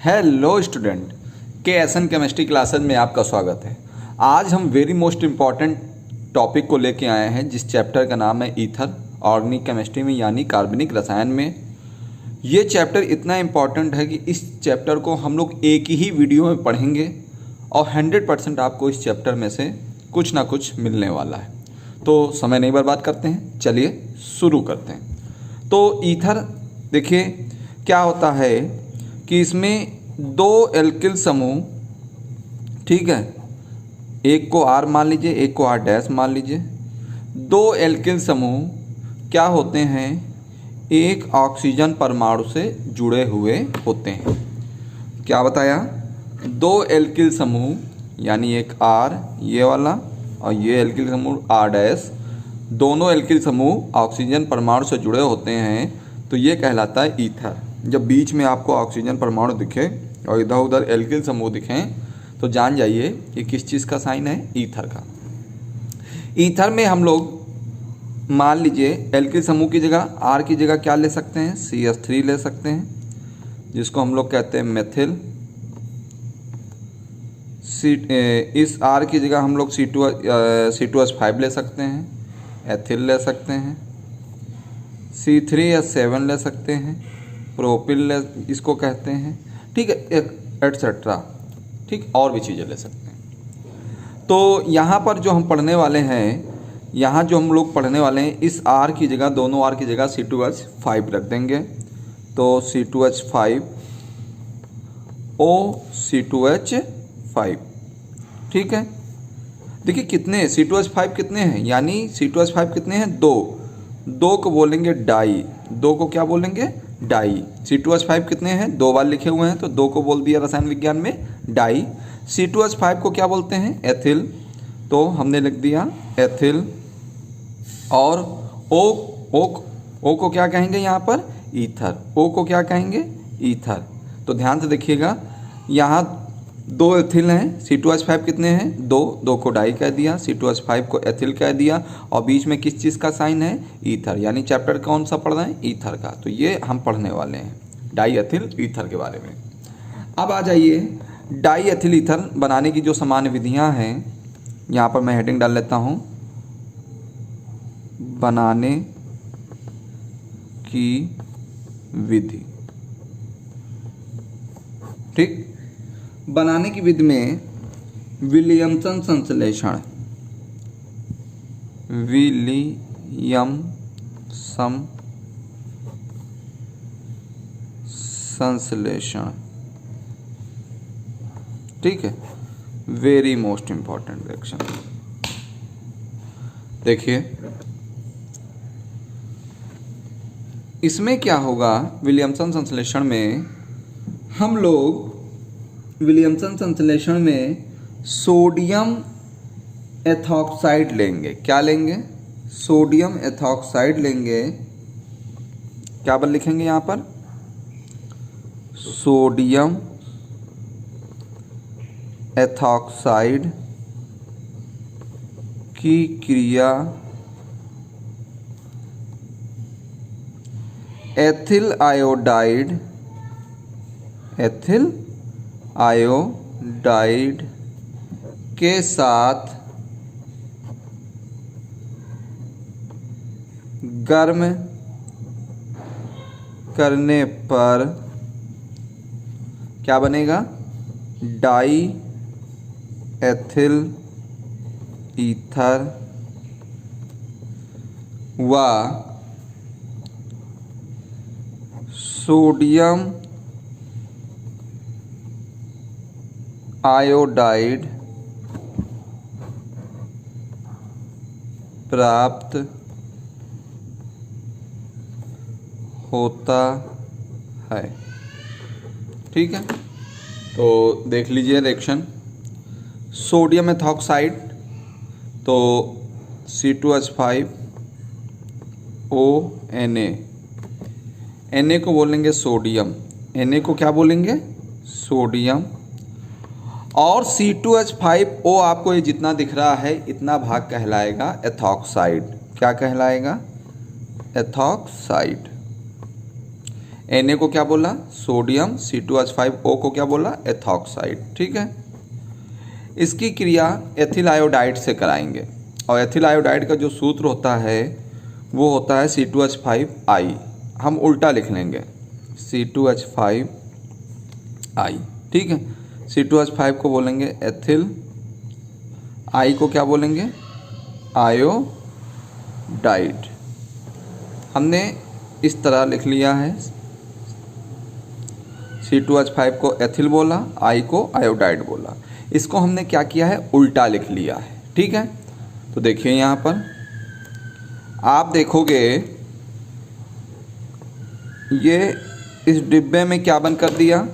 Hello student, KSN chemistry classes में आपका स्वागत है। आज हम वेरी मोस्ट इम्पॉर्टेंट टॉपिक को लेके आए हैं, जिस चैप्टर का नाम है ईथर ऑर्गेनिक केमिस्ट्री में, यानी कार्बनिक रसायन में। ये चैप्टर इतना इम्पॉर्टेंट है कि इस चैप्टर को हम लोग एक ही वीडियो में पढ़ेंगे और 100% आपको इस चैप्टर में से कुछ ना कुछ मिलने वाला है। तो समय नहीं बर्बाद करते हैं, चलिए शुरू करते हैं। तो ईथर देखिए क्या होता है कि इसमें दो एल्किल समूह, ठीक है, एक को R मान लीजिए, एक को R डैश मान लीजिए। दो एल्किल समूह क्या होते हैं, एक ऑक्सीजन परमाणु से जुड़े हुए होते हैं। क्या बताया, दो एल्किल समूह यानी एक R ये वाला और ये एल्किल समूह R डैश, दोनों एल्किल समूह ऑक्सीजन परमाणु से जुड़े होते हैं, तो ये कहलाता है ईथर। जब बीच में आपको ऑक्सीजन परमाणु दिखे और इधर उधर एल्किल समूह दिखें तो जान जाइए कि किस चीज़ का साइन है, ईथर का। ईथर में हम लोग मान लीजिए एल्किल समूह की जगह R की जगह क्या ले सकते हैं, CH3 ले सकते हैं, जिसको हम लोग कहते हैं मेथिल। इस R की जगह हम लोग C2H5 ले सकते हैं, एथिल ले सकते हैं। C3H7 ले सकते हैं, प्रोपिल इसको कहते हैं, ठीक है, एटसेट्रा, ठीक, और भी चीज़ें ले सकते हैं। तो यहाँ पर जो हम पढ़ने वाले हैं, यहाँ जो हम लोग पढ़ने वाले हैं, इस R की जगह, दोनों R की जगह C2H5 रख देंगे। तो C2H5 O C2H5, ठीक है। देखिए कितने C2H5 कितने हैं, यानी C2H5 कितने हैं, दो को बोलेंगे डाई, दो को क्या बोलेंगे, डाई। C2H5 कितने हैं, दो बार लिखे हुए हैं तो दो को बोल दिया रसायन विज्ञान में डाई। C2H5 को क्या बोलते हैं, एथिल, तो हमने लिख दिया एथिल। और O को क्या कहेंगे यहाँ पर, ईथर। O को क्या कहेंगे, ईथर। तो ध्यान से देखिएगा, यहाँ दो एथिल हैं, C2H5 कितने हैं, दो को डाई कह दिया, C2H5 को एथिल कह दिया, और बीच में किस चीज़ का साइन है, ईथर। यानी चैप्टर कौन सा पढ़ रहे हैं, ईथर का। तो ये हम पढ़ने वाले हैं डाई एथिल ईथर के बारे में। अब आ जाइए, डाई एथिल ईथर बनाने की जो सामान्य विधियां हैं, यहाँ पर मैं हेडिंग डाल लेता हूँ, बनाने की विधि। ठीक, बनाने की विधि में विलियमसन संश्लेषण, विलियमसन संश्लेषण, ठीक है, वेरी मोस्ट इंपॉर्टेंट रिएक्शन। देखिए इसमें क्या होगा, विलियमसन संश्लेषण में हम लोग विलियमसन संश्लेषण में सोडियम एथॉक्साइड लेंगे। क्या लेंगे, सोडियम एथॉक्साइड लेंगे। क्या बल लिखेंगे यहाँ पर, सोडियम एथॉक्साइड की क्रिया एथिल आयोडाइड के साथ गर्म करने पर क्या बनेगा, डाई एथिल ईथर व सोडियम आयोडाइड प्राप्त होता है। ठीक है, तो देख लीजिए रिएक्शन। सोडियम एथॉक्साइड, तो C2H5 O Na को बोलेंगे सोडियम, Na को क्या बोलेंगे, सोडियम। और C2H5O आपको ये जितना दिख रहा है इतना भाग कहलाएगा एथॉक्साइड। क्या कहलाएगा? एथॉक्साइड। Na को क्या बोला, सोडियम, C2H5O को क्या बोला, एथॉक्साइड। ठीक है, इसकी क्रिया एथिल आयोडाइड से कराएंगे और एथिल आयोडाइड का जो सूत्र होता है वो होता है C2H5I। हम उल्टा लिख लेंगे C2H5I। ठीक है, C2H5 को बोलेंगे एथिल, I को क्या बोलेंगे, आयोडाइड। हमने इस तरह लिख लिया है, C2H5 को एथिल बोला, I को आयोडाइड बोला। इसको हमने क्या किया है, उल्टा लिख लिया है। ठीक है, तो देखिए यहाँ पर आप देखोगे ये इस डिब्बे में क्या बंद कर दिया,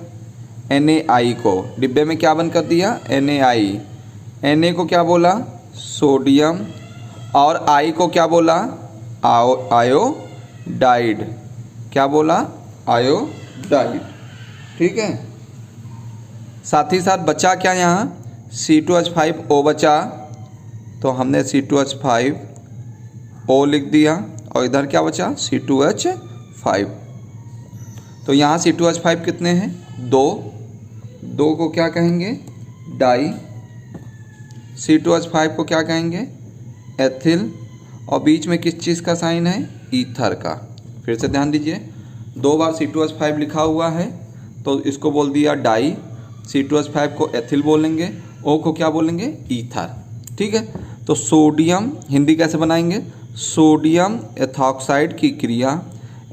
Na को डिब्बे में क्या बंद कर दिया, Na। Na को क्या बोला, सोडियम, और I को क्या बोला, आयोडाइड। क्या बोला, आयोडाइड। ठीक है, साथ ही साथ बचा क्या यहाँ, C2H5O बचा, तो हमने C2H5O लिख दिया और इधर क्या बचा, C2H5। तो यहाँ C2H5 कितने हैं, 2 को क्या कहेंगे, डाई, C2H5 को क्या कहेंगे, एथिल, और बीच में किस चीज़ का साइन है, ईथर का। फिर से ध्यान दीजिए, 2 बार C2H5 लिखा हुआ है तो इसको बोल दिया डाई, C2H5 को एथिल बोलेंगे, O को क्या बोलेंगे, ईथर। ठीक है, तो सोडियम हिंदी कैसे बनाएंगे, सोडियम एथॉक्साइड की क्रिया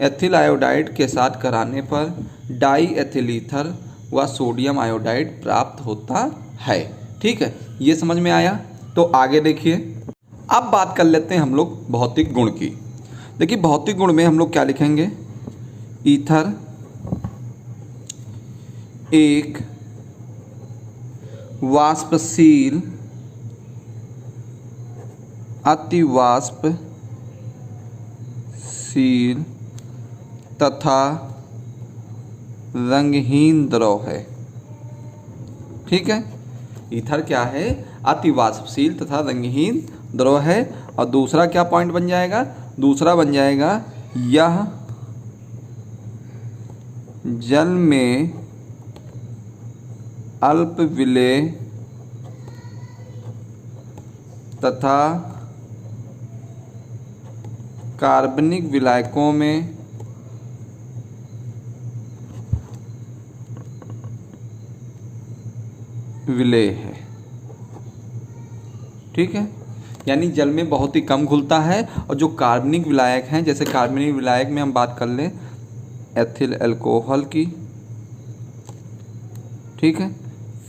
एथिल आयोडाइड के साथ कराने पर डाई एथिल ईथर व सोडियम आयोडाइड प्राप्त होता है। ठीक है, ये समझ में आया। तो आगे देखिए, अब बात कर लेते हैं हम लोग भौतिक गुण की। देखिए भौतिक गुण में हम लोग क्या लिखेंगे, ईथर एक वाष्पशील, अतिवाष्पशील तथा रंगहीन द्रव है। ठीक है, ईथर क्या है, अतिवाष्पशील तथा रंगहीन द्रव है। और दूसरा क्या पॉइंट बन जाएगा, दूसरा बन जाएगा यह जल में अल्प विलेय तथा कार्बनिक विलायकों में विलेय है। ठीक है, यानी जल में बहुत ही कम घुलता है। और जो कार्बनिक विलायक हैं, जैसे कार्बनिक विलायक में हम बात कर लें एथिल अल्कोहल की, ठीक है,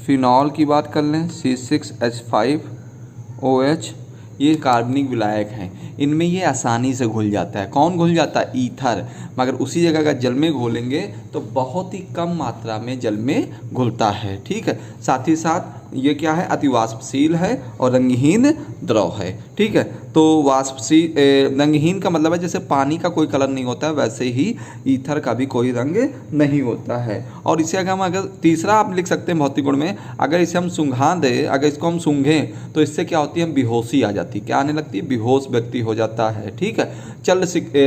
फिनॉल की बात कर लें C6H5OH, ये कार्बनिक विलायक हैं, इनमें ये आसानी से घुल जाता है। कौन घुल जाता है, ईथर। मगर उसी जगह अगर जल में घोलेंगे तो बहुत ही कम मात्रा में जल में घुलता है। ठीक है, साथ ही साथ ये क्या है, अतिवाष्पशील है और रंगहीन द्रव है। ठीक है, तो वाष्पशील रंगहीन का मतलब है जैसे पानी का कोई कलर नहीं होता है, वैसे ही ईथर का भी कोई रंग नहीं होता है। और इसे अगर हम अगर तीसरा आप लिख सकते हैं भौतिक गुण में, अगर इसे हम सूंघा दें, अगर इसको हम सूंघें तो इससे क्या होती है, बेहोशी आ जाती है। क्या आने लगती है, बेहोश व्यक्ति हो जाता है। ठीक है,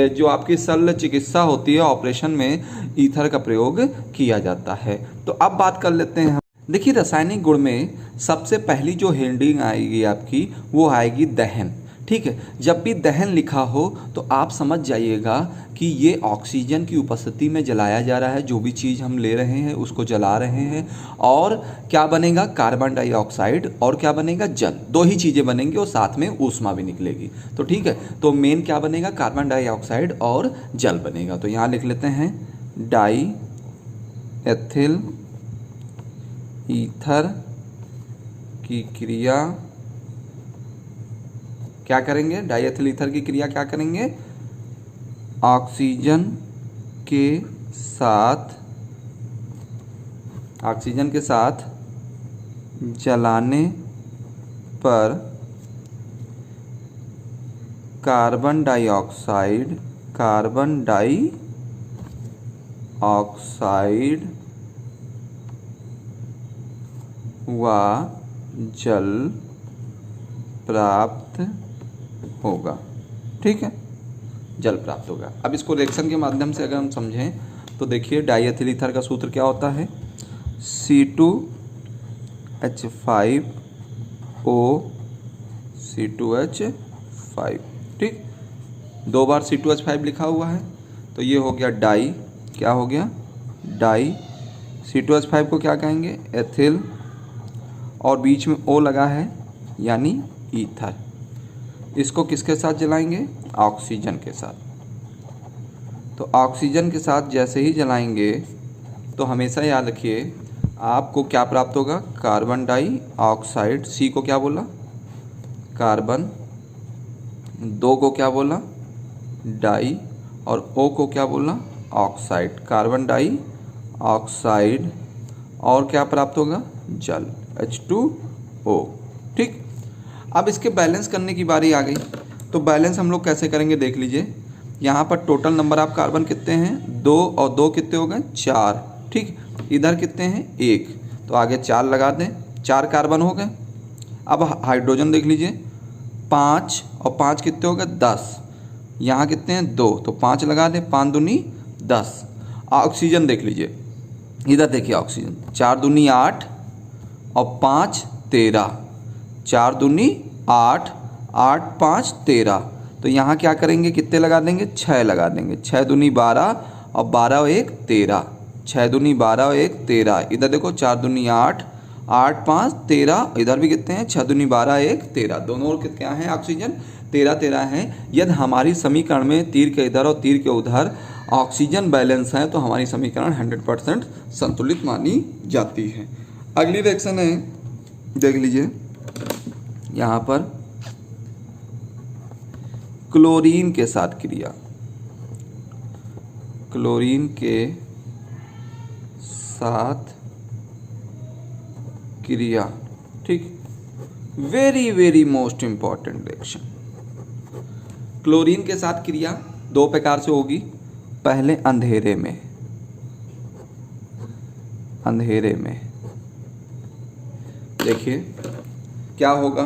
जो आपकी शल्य चिकित्सा होती है, ऑपरेशन में ईथर का प्रयोग किया जाता है। तो अब बात कर लेते हैं हम, देखिए रासायनिक गुण में सबसे पहली जो हेडिंग आएगी आपकी, वो आएगी दहन। ठीक है, जब भी दहन लिखा हो तो आप समझ जाइएगा कि ये ऑक्सीजन की उपस्थिति में जलाया जा रहा है। जो भी चीज़ हम ले रहे हैं उसको जला रहे हैं, और क्या बनेगा, कार्बन डाइऑक्साइड, और क्या बनेगा, जल। 2 ही चीज़ें बनेंगी और साथ में ऊष्मा भी निकलेगी। तो ठीक है, तो मेन क्या बनेगा, कार्बन डाइऑक्साइड और जल बनेगा। तो यहाँ लिख लेते हैं डाई एथिल ईथर की क्रिया क्या करेंगे, डाईएथिल ईथर की क्रिया क्या करेंगे, ऑक्सीजन के साथ जलाने पर कार्बन डाइऑक्साइड व जल प्राप्त होगा। ठीक है, जल प्राप्त होगा। अब इसको रिएक्शन के माध्यम से अगर हम समझें तो देखिए डाईएथिल ईथर का सूत्र क्या होता है, C2H5O C2H5। ठीक, 2 बार C2H5 लिखा हुआ है, तो ये हो गया डाई, क्या हो गया, डाई। C2H5 को क्या कहेंगे, एथिल, और बीच में O लगा है यानी ईथर। इसको किसके साथ जलाएंगे, ऑक्सीजन के साथ। तो ऑक्सीजन के साथ जैसे ही जलाएंगे तो हमेशा याद रखिए आपको क्या प्राप्त होगा, कार्बन डाइऑक्साइड। C को क्या बोला, कार्बन, 2 को क्या बोला, डाई, और O को क्या बोला, ऑक्साइड, कार्बन डाइऑक्साइड, और क्या प्राप्त होगा, जल, H2O। ठीक, अब इसके बैलेंस करने की बारी आ गई। तो बैलेंस हम लोग कैसे करेंगे देख लीजिए। यहाँ पर टोटल नंबर ऑफ कार्बन कितने हैं, 2, और 2 कितने हो गए, 4। ठीक, इधर कितने हैं, 1, तो आगे 4 लगा दें, 4 कार्बन हो गए। अब हाइड्रोजन देख लीजिए, 5 और 5 कितने हो गए, 10। यहाँ कितने हैं, 2, तो 5 लगा दें, 5 दूनी 10। ऑक्सीजन देख लीजिए, इधर देखिए ऑक्सीजन, 4 दूनी 8 और 5 13, 4 दूनी 8, 8 5 13। तो यहाँ क्या करेंगे, कितने लगा देंगे, 6 लगा देंगे, 6 दूनी 12 और 12 और 1 13, 6 दूनी 12 और 1 13। इधर देखो 4 दूनी 8, 8 5 13, इधर भी कितने हैं, 6 दूनी 12 1 13, दोनों ओर क्या हैं, ऑक्सीजन 13 13 हैं। यदि हमारी समीकरण में तीर के इधर और तीर के उधर ऑक्सीजन बैलेंस है तो हमारी समीकरण 100% संतुलित मानी जाती है। अगली रिएक्शन है, देख लीजिए यहाँ पर क्लोरीन के साथ क्रिया, क्लोरीन के साथ क्रिया। ठीक, very very most important reaction. Chlorine के साथ क्रिया 2 प्रकार से होगी। पहले अंधेरे में, अंधेरे में देखिए क्या होगा,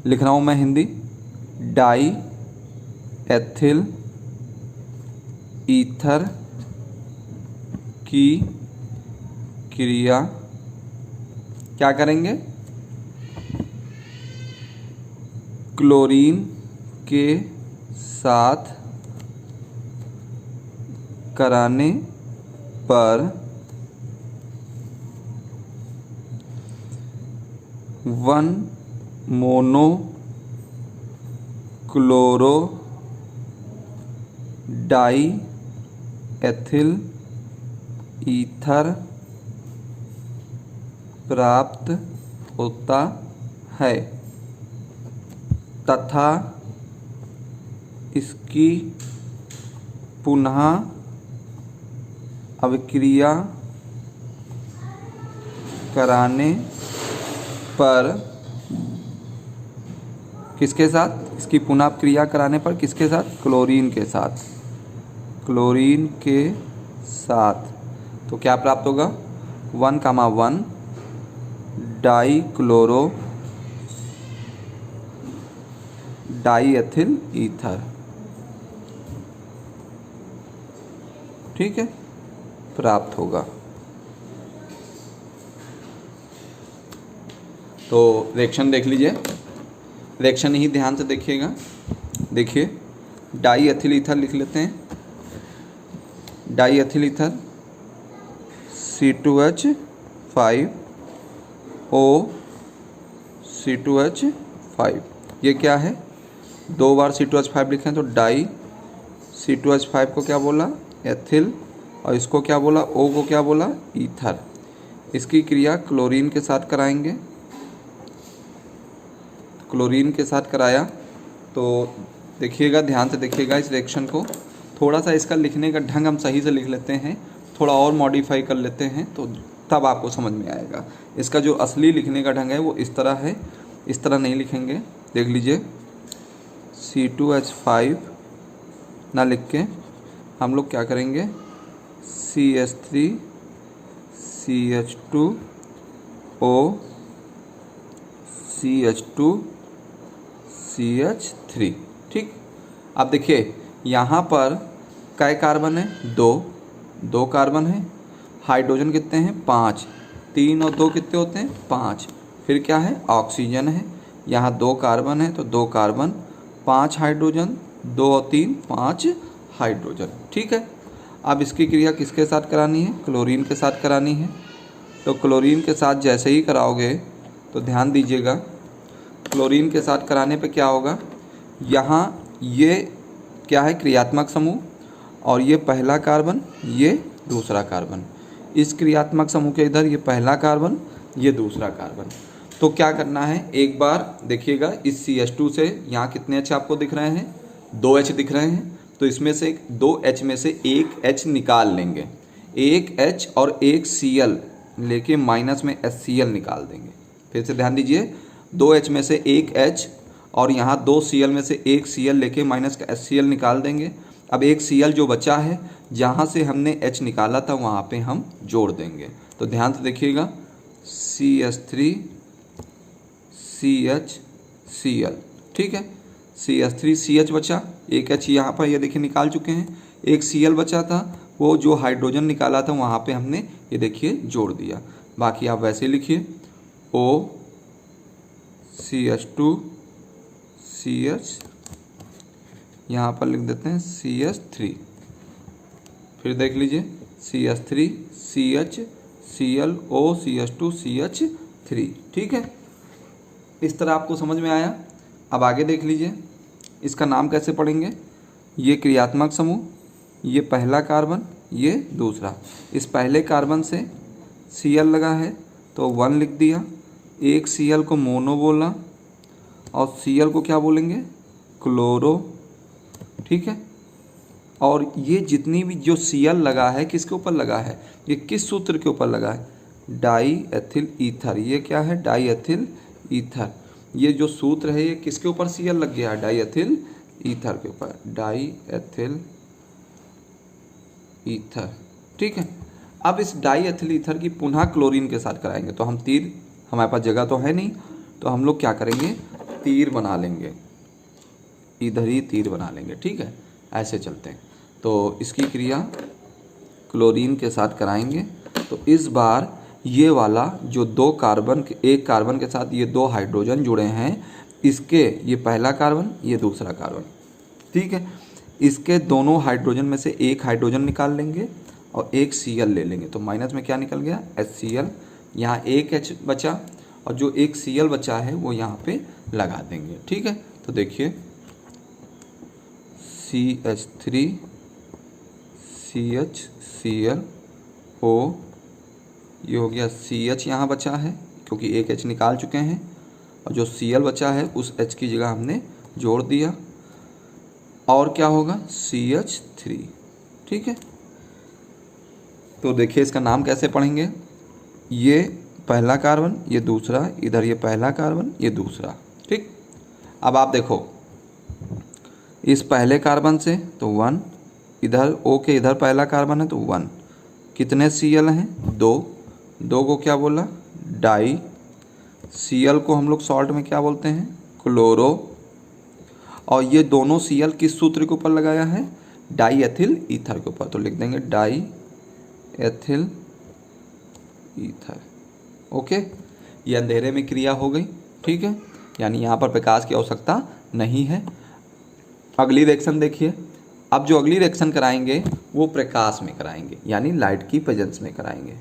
लिख रहा हूं मैं हिंदी, डाई एथिल ईथर की क्रिया क्या करेंगे, क्लोरीन के साथ कराने पर 1 mono chloro die ethyl ether प्राप्त होता है तथा इसकी पुनः अभिक्रिया कराने पर किसके साथ, इसकी पुनः क्रिया कराने पर किसके साथ, क्लोरीन के साथ, क्लोरीन के साथ। तो क्या प्राप्त होगा, 1,1 die chloro die ethyl ether. ठीक है, प्राप्त होगा। तो रिएक्शन देख लीजिए, रिएक्शन ही ध्यान से देखिएगा। देखिए डाई एथिल ईथर लिख लेते हैं, die ethyl ether C2H5O C2H5, ये क्या है, 2 बार C2H5 लिखे हैं तो डाई, C2H5 को क्या बोला, एथिल, और इसको क्या बोला, O को क्या बोला, ईथर। इसकी क्रिया क्लोरीन के साथ कराएंगे, क्लोरीन के साथ कराया तो देखिएगा, ध्यान से देखिएगा इस रिएक्शन को। थोड़ा सा इसका लिखने का ढंग हम सही से लिख लेते हैं, थोड़ा और मॉडिफाई कर लेते हैं तो तब आपको समझ में आएगा। इसका जो असली लिखने का ढंग है वो इस तरह है, इस तरह नहीं लिखेंगे। देख लीजिए C2H5 ना लिख के हम लोग क्या करेंगे, CH3 CH2O CH2 CH3। ठीक, अब देखिए यहाँ पर कै कार्बन है? 2, 2 कार्बन है। हाइड्रोजन कितने हैं? 5, 3 और 2 कितने होते हैं? 5। फिर क्या है? ऑक्सीजन है। यहाँ 2 कार्बन है तो 2 कार्बन, 5 हाइड्रोजन, 2 और 3 5 हाइड्रोजन। ठीक है। अब इसकी क्रिया किसके साथ करानी है? क्लोरीन के साथ करानी है। तो क्लोरीन के साथ जैसे ही कराओगे तो ध्यान दीजिएगा, क्लोरीन के साथ कराने पे क्या होगा, यहाँ ये क्या है? क्रियात्मक समूह, और ये पहला कार्बन, ये दूसरा कार्बन। इस क्रियात्मक समूह के इधर ये पहला कार्बन, ये दूसरा कार्बन। तो क्या करना है, एक बार देखिएगा, इस CH2 से यहाँ कितने H आपको दिख रहे हैं? 2 H दिख रहे हैं। तो इसमें से 2 H में से एक H निकाल लेंगे, एक H और एक Cl लेके माइनस में HCl निकाल देंगे। फिर से ध्यान दीजिए, 2 H में से एक H और यहाँ 2 Cl में से एक Cl लेके माइनस का HCl निकाल देंगे। अब एक Cl जो बचा है, जहाँ से हमने H निकाला था वहाँ पे हम जोड़ देंगे। तो ध्यान से देखिएगा, CH3 CH Cl। ठीक है, CH3 CH बचा, एक H यहाँ पर ये देखिए निकाल चुके हैं, एक Cl बचा था, वो जो हाइड्रोजन निकाला था वहाँ पे हमने ये देखिए जोड़ दिया। बाकी आप वैसे लिखिए, O CH2 CH, यहाँ पर लिख देते हैं CH3। फिर देख लीजिए, CH3 CH Cl O CH2 CH3। ठीक है, इस तरह आपको समझ में आया। अब आगे देख लीजिए, इसका नाम कैसे पढ़ेंगे? ये क्रियात्मक समूह, ये पहला कार्बन, ये दूसरा। इस पहले कार्बन से Cl लगा है तो 1 लिख दिया, एक Cl को मोनो बोला और Cl को क्या बोलेंगे? क्लोरो। ठीक है, और ये जितनी भी जो Cl लगा है किसके ऊपर लगा है? ये किस सूत्र के ऊपर लगा है? Die ethyl ether. ये क्या है? Die ethyl ether. ये जो सूत्र है ये किसके ऊपर Cl लग गया है? डाई एथिल ईथर के ऊपर, डाई एथिल ईथर। ठीक है, अब इस डाई एथिल ईथर की पुनः क्लोरीन के साथ कराएंगे। तो हम तीर, हमारे पास जगह तो है नहीं, तो हम लोग क्या करेंगे? तीर बना लेंगे, इधर ही तीर बना लेंगे। ठीक है, ऐसे चलते हैं। तो इसकी क्रिया क्लोरीन के साथ कराएंगे। तो इस बार ये वाला जो 2 कार्बन, एक कार्बन के साथ ये 2 हाइड्रोजन जुड़े हैं, इसके ये पहला कार्बन, ये दूसरा कार्बन। ठीक है, इसके दोनों हाइड्रोजन में से एक हाइड्रोजन निकाल लेंगे और एक Cl ले लेंगे। तो माइनस में क्या निकल गया? HCl। यहाँ एक H बचा और जो एक Cl बचा है वो यहाँ पे लगा देंगे। ठीक है, तो देखिए CH3 CH Cl O, ये हो गया CH यहाँ बचा है क्योंकि एक H निकाल चुके हैं, और जो Cl बचा है उस H की जगह हमने जोड़ दिया, और क्या होगा? CH3। ठीक है, तो देखिए इसका नाम कैसे पढ़ेंगे? ये पहला कार्बन, ये दूसरा, इधर ये पहला कार्बन, ये दूसरा। ठीक, अब आप देखो, इस पहले कार्बन से तो 1, इधर O के इधर पहला कार्बन है तो 1, कितने Cl हैं? 2, 2 को क्या बोला? डाई। Cl को हम लोग शॉर्ट में क्या बोलते हैं? क्लोरो। और ये दोनों Cl किस सूत्र के ऊपर लगाया है? डाई एथिल ईथर के ऊपर। तो लिख देंगे डाई एथिल ईथर। ओके, ये अंधेरे में क्रिया हो गई। ठीक है, यानी यहाँ पर प्रकाश की आवश्यकता नहीं है। अगली रिएक्शन देखिए। अब जो अगली रिएक्शन कराएंगे वो प्रकाश में कराएंगे, यानी लाइट की प्रेजेंस में कराएंगे।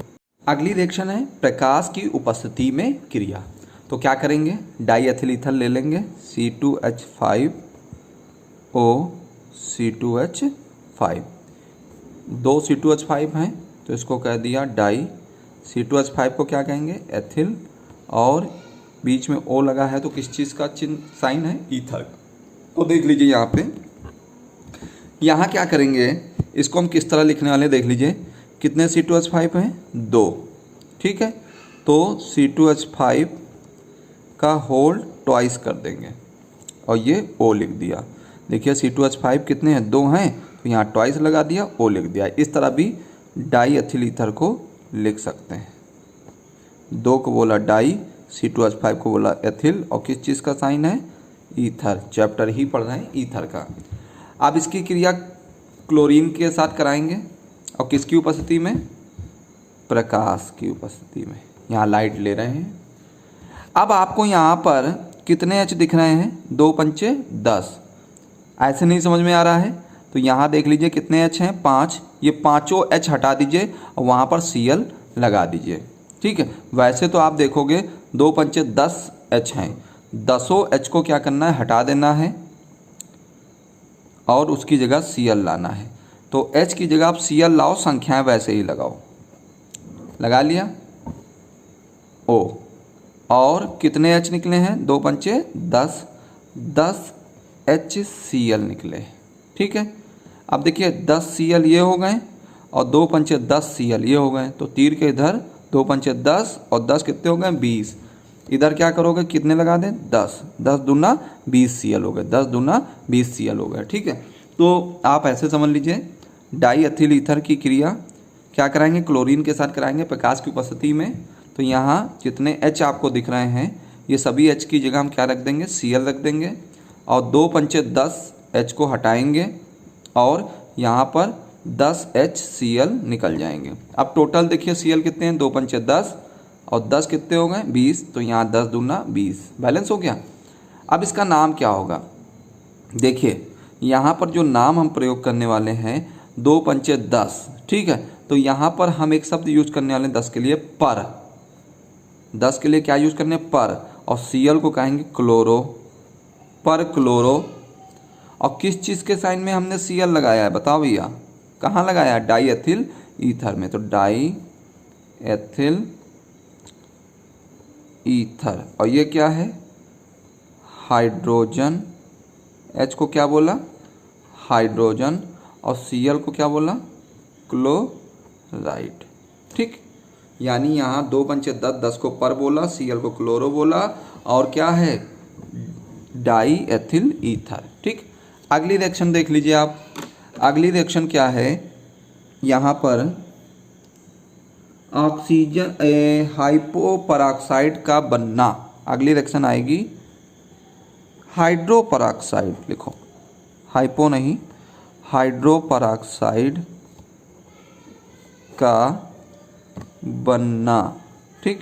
अगली रिएक्शन है प्रकाश की उपस्थिति में क्रिया। तो क्या करेंगे? डाई एथिल ईथर ले लेंगे, C2H5O C2H5, 2 C2H5 हैं तो इसको कह दिया डाई। C2H5 को क्या कहेंगे? एथिल, और बीच में O लगा है तो किस चीज़ का चिन्ह, साइन है? ईथर। तो देख लीजिए यहाँ पे, यहाँ क्या करेंगे, इसको हम किस तरह लिखने वाले देख लीजिए। कितने C2H5 हैं? 2। ठीक है, तो C2H5 का होल ट्वाइस कर देंगे और ये O लिख दिया। देखिए C2H5 कितने हैं? 2 हैं, तो यहाँ ट्वाइस लगा दिया, O लिख दिया। इस तरह भी डाई एथिल ईथर को लिख सकते हैं। 2 को बोला डाई, C2H5 को बोला एथिल, और किस चीज़ का साइन है? ईथर। चैप्टर ही पढ़ रहे हैं ईथर का। अब इसकी क्रिया क्लोरीन के साथ कराएंगे और किसकी उपस्थिति में, प्रकाश की उपस्थिति में। यहाँ लाइट ले रहे हैं। अब आपको यहाँ पर कितने एच दिख रहे हैं, 2 पंचे 10। ऐसे नहीं समझ में आ रहा है तो यहाँ देख लीजिए कितने एच हैं, 5। ये पाँचों एच हटा दीजिए और वहाँ पर Cl लगा दीजिए। ठीक है, वैसे तो आप देखोगे 2 पंचे 10 एच हैं, 10 एच को क्या करना है, हटा देना है और उसकी जगह Cl लाना है। तो H की जगह आप Cl लाओ, संख्याएं वैसे ही लगाओ। लगा लिया O, और कितने H निकले हैं, 2 पंचे 10, 10 HCl निकले। ठीक है, अब देखिए 10 Cl ये हो गए और 2 पंचे 10 Cl ये हो गए। तो तीर के इधर 2 पंचे 10 और 10 कितने हो गए, 20। इधर क्या करोगे, कितने लगा दें, 10, 10 दूना 20 Cl हो गए, 10 दूना 20 Cl हो गए। ठीक है, तो आप ऐसे समझ लीजिए डाई एथिल ईथर की क्रिया क्या कराएंगे, क्लोरीन के साथ कराएंगे प्रकाश की उपस्थिति में। तो यहाँ जितने H आपको दिख रहे हैं ये सभी H की जगह हम क्या रख देंगे, Cl रख देंगे और 2 पंचे 10 H को हटाएंगे और यहाँ पर 10 HCl निकल जाएंगे। अब टोटल देखिए Cl कितने हैं, 2 पंचे 10 और 10 कितने हो गए, 20। तो यहाँ 10 दूना 20 बैलेंस हो गया। अब इसका नाम क्या होगा, देखिए यहाँ पर जो नाम हम प्रयोग करने वाले हैं 2 पंचे 10। ठीक है, तो यहाँ पर हम एक शब्द यूज करने वाले हैं 10 के लिए, पर। 10 के लिए क्या यूज करने, पर। और Cl को कहेंगे क्लोरो, पर क्लोरो। और किस चीज़ के साइन में हमने Cl लगाया है बताओ भैया, कहाँ लगाया है, डाई एथिल ईथर में। तो डाई एथिल ईथर, और ये क्या है, हाइड्रोजन। H को क्या बोला, हाइड्रोजन, और Cl को क्या बोला, क्लोराइड। ठीक, यानी यहाँ 2 पंचे 10, 10 को पर बोला, Cl को क्लोरो बोला, और क्या है, डाई एथिल ईथर। ठीक, अगली रिएक्शन देख लीजिए आप। अगली रिएक्शन क्या है, यहाँ पर ऑक्सीजन हाइपोपरॉक्साइड का बनना। अगली रिएक्शन आएगी हाइड्रोपरॉक्साइड, लिखो हाइपो नहीं, हाइड्रोपरॉक्साइड का बनना। ठीक,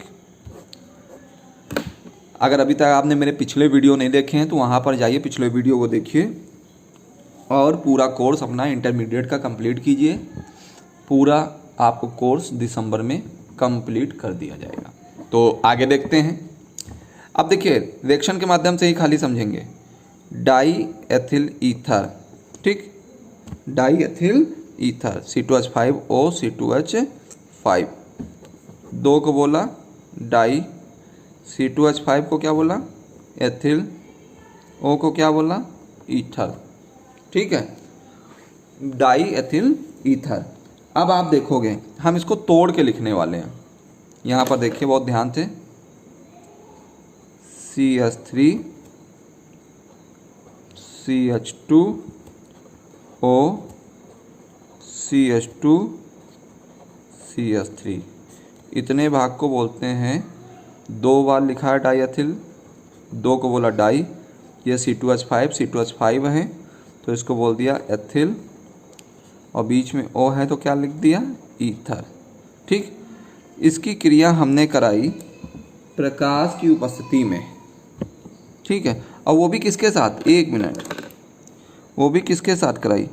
अगर अभी तक आपने मेरे पिछले वीडियो नहीं देखे हैं तो वहाँ पर जाइए, पिछले वीडियो को देखिए और पूरा कोर्स अपना इंटरमीडिएट का कंप्लीट कीजिए। पूरा आपको कोर्स दिसंबर में कंप्लीट कर दिया जाएगा। तो आगे देखते हैं। अब देखिए रिएक्शन के माध्यम से ही खाली समझेंगे। डाई एथिल ईथर, ठीक, die ethyl ether C2H5O C2H5, 2 को बोला डाई, C2H5 को क्या बोला, एथिल, O को क्या बोला, ईथर। ठीक है, डाई एथिल ईथर। अब आप देखोगे हम इसको तोड़ के लिखने वाले हैं। यहाँ पर देखिए बहुत ध्यान से, CH3 CH2O CH2 CH3, इतने भाग को बोलते हैं, 2 बार लिखा है डाई एथिल, 2 को बोला डाई, ये C2H5 है तो इसको बोल दिया एथिल, और बीच में O है तो क्या लिख दिया, ईथर। ठीक, इसकी क्रिया हमने कराई प्रकाश की उपस्थिति में। ठीक है, और वो भी किसके साथ, 1 मिनट, वो भी किसके साथ कराई,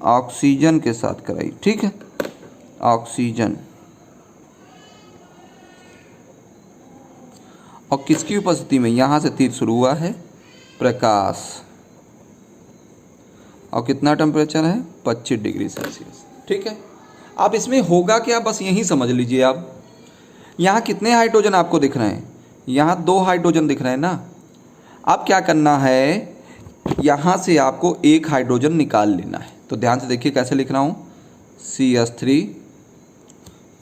ऑक्सीजन के साथ कराई। ठीक है, ऑक्सीजन, और किसकी उपस्थिति में, यहाँ से तीर शुरू हुआ है, प्रकाश, और कितना टेम्परेचर है, 25 डिग्री सेल्सियस। ठीक है, अब इसमें होगा क्या, बस यही समझ लीजिए आप। यहाँ कितने हाइड्रोजन आपको दिख रहे हैं, यहाँ 2 हाइड्रोजन दिख रहे हैं ना। अब क्या करना है, यहाँ से आपको 1 हाइड्रोजन निकाल लेना है। तो ध्यान से देखिए कैसे लिख रहा हूँ, CH3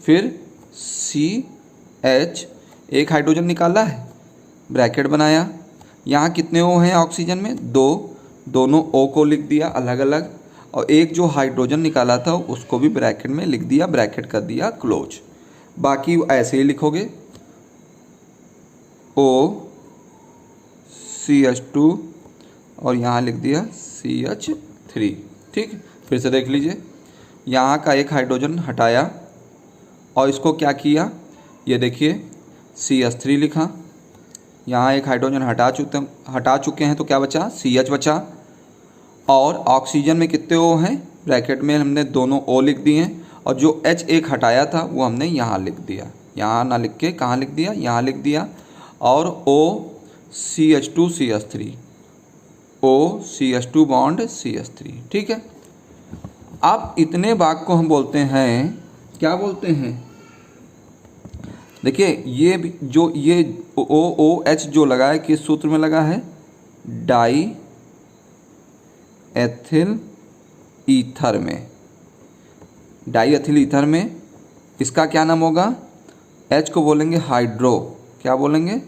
फिर CH, 1 हाइड्रोजन निकाला है, ब्रैकेट बनाया, यहाँ कितने O हैं ऑक्सीजन में, 2, दोनों O को लिख दिया अलग अलग, और एक जो हाइड्रोजन निकाला था उसको भी ब्रैकेट में लिख दिया, ब्रैकेट कर दिया क्लोज। बाकी ऐसे ही लिखोगे, O CH2 और यहाँ लिख दिया CH3। ठीक, फिर से देख लीजिए, यहाँ का एक हाइड्रोजन हटाया और इसको क्या किया, ये देखिए CH3 लिखा। यहाँ एक हाइड्रोजन हटा चुके हैं तो क्या बचा, CH बचा। और ऑक्सीजन में कितने O हैं, ब्रैकेट में हमने दोनों O लिख दिए हैं, और जो H एक हटाया था वो हमने यहाँ लिख दिया, यहाँ ना लिख के कहाँ लिख दिया, यहाँ लिख दिया। और OCH2 CH3, OCH2 bond CH3, ठीक है। अब इतने भाग को हम बोलते हैं, क्या बोलते हैं, देखिए ये जो ये OOH जो लगा है किस सूत्र में लगा है, डाई एथिल ईथर में, डाई एथिल ईथर में। इसका क्या नाम होगा, H को बोलेंगे हाइड्रो, क्या बोलेंगे,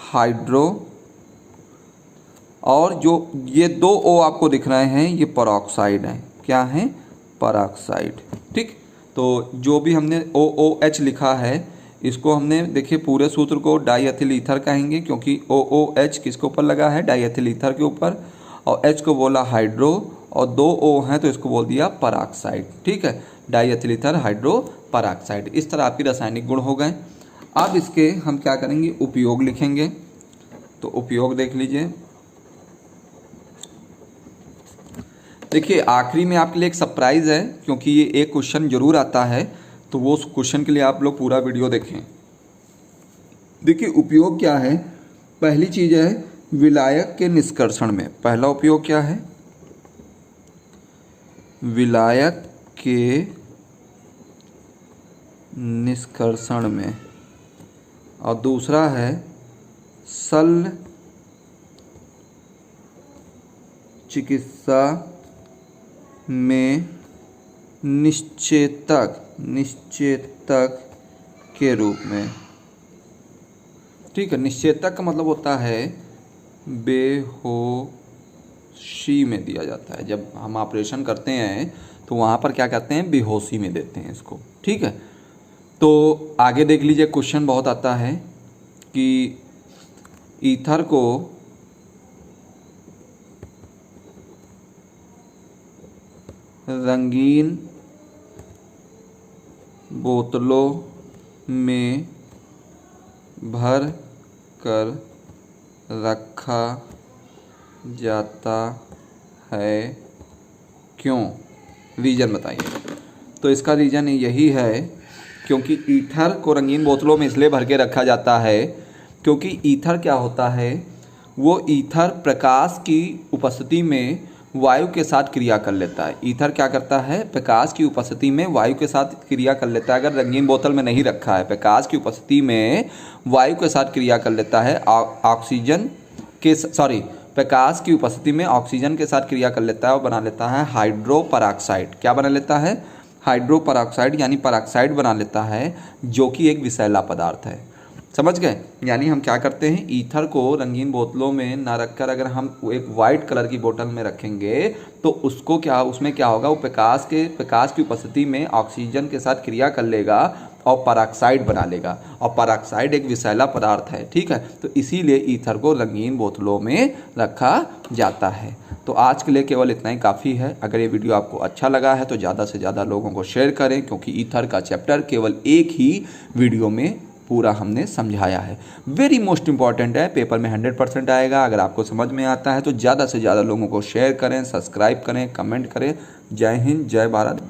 हाइड्रो। और जो ये दो O आपको दिख रहे हैं ये परऑक्साइड हैं, क्या हैं, परऑक्साइड, ठीक। तो जो भी हमने OOH लिखा है इसको हमने देखिए पूरे सूत्र को डाई एथिल ईथर कहेंगे, क्योंकि OOH किसके ऊपर लगा है, डाई एथिल ईथर के ऊपर, और H को बोला हाइड्रो, और दो O हैं तो इसको बोल दिया परऑक्साइड, ठीक है, die ethyl ether hydro peroxide. इस तरह आपके रासायनिक गुण हो गए। अब इसके हम क्या करेंगे, उपयोग लिखेंगे। तो उपयोग देख लीजिए, देखिए आखिरी में आपके लिए एक सरप्राइज़ है, क्योंकि ये एक क्वेश्चन जरूर आता है, तो वो उस क्वेश्चन के लिए आप लोग पूरा वीडियो देखें। देखिए उपयोग क्या है, पहली चीज़ है विलायक के निष्कर्षण में, पहला उपयोग क्या है, विलायक के निष्कर्षण में, और दूसरा है शल्य चिकित्सा में निश्चेतक के रूप में, ठीक है। निश्चेतक का मतलब होता है बेहोशी में दिया जाता है, जब हम ऑपरेशन करते हैं तो वहाँ पर क्या कहते हैं, बेहोशी में देते हैं इसको, ठीक है। तो आगे देख लीजिए, क्वेश्चन बहुत आता है कि ईथर को रंगीन बोतलों में भर कर रखा जाता है, क्यों, रीज़न बताइए। तो इसका रीज़न यही है, क्योंकि ईथर को रंगीन बोतलों में इसलिए भर के रखा जाता है क्योंकि ईथर क्या होता है, वो ईथर प्रकाश की उपस्थिति में वायु के साथ क्रिया कर लेता है। ईथर क्या करता है, प्रकाश की उपस्थिति में वायु के साथ क्रिया कर लेता है। अगर रंगीन बोतल में नहीं रखा है, प्रकाश की उपस्थिति में वायु के साथ क्रिया कर लेता है, प्रकाश की उपस्थिति में ऑक्सीजन के साथ क्रिया कर लेता है और बना लेता है हाइड्रो परऑक्साइड। क्या बना लेता है, हाइड्रो परऑक्साइड, यानी परऑक्साइड बना लेता है, जो कि एक विषैला पदार्थ है। समझ गए, यानी हम क्या करते हैं, ईथर को रंगीन बोतलों में ना रखकर अगर हम एक वाइट कलर की बोतल में रखेंगे तो उसको क्या, उसमें क्या होगा, वो प्रकाश की उपस्थिति में ऑक्सीजन के साथ क्रिया कर लेगा और परऑक्साइड बना लेगा, और परऑक्साइड एक विषैला पदार्थ है, ठीक है। तो इसीलिए ईथर को रंगीन बोतलों में रखा जाता है। तो आज के लिए केवल इतना ही काफ़ी है। अगर ये वीडियो आपको अच्छा लगा है तो ज़्यादा से ज़्यादा लोगों को शेयर करें, क्योंकि ईथर का चैप्टर केवल एक ही वीडियो में पूरा हमने समझाया है। वेरी मोस्ट इंपॉर्टेंट है, पेपर में 100% आएगा। अगर आपको समझ में आता है तो ज़्यादा से ज़्यादा लोगों को शेयर करें, सब्सक्राइब करें, कमेंट करें। जय हिंद, जय भारत।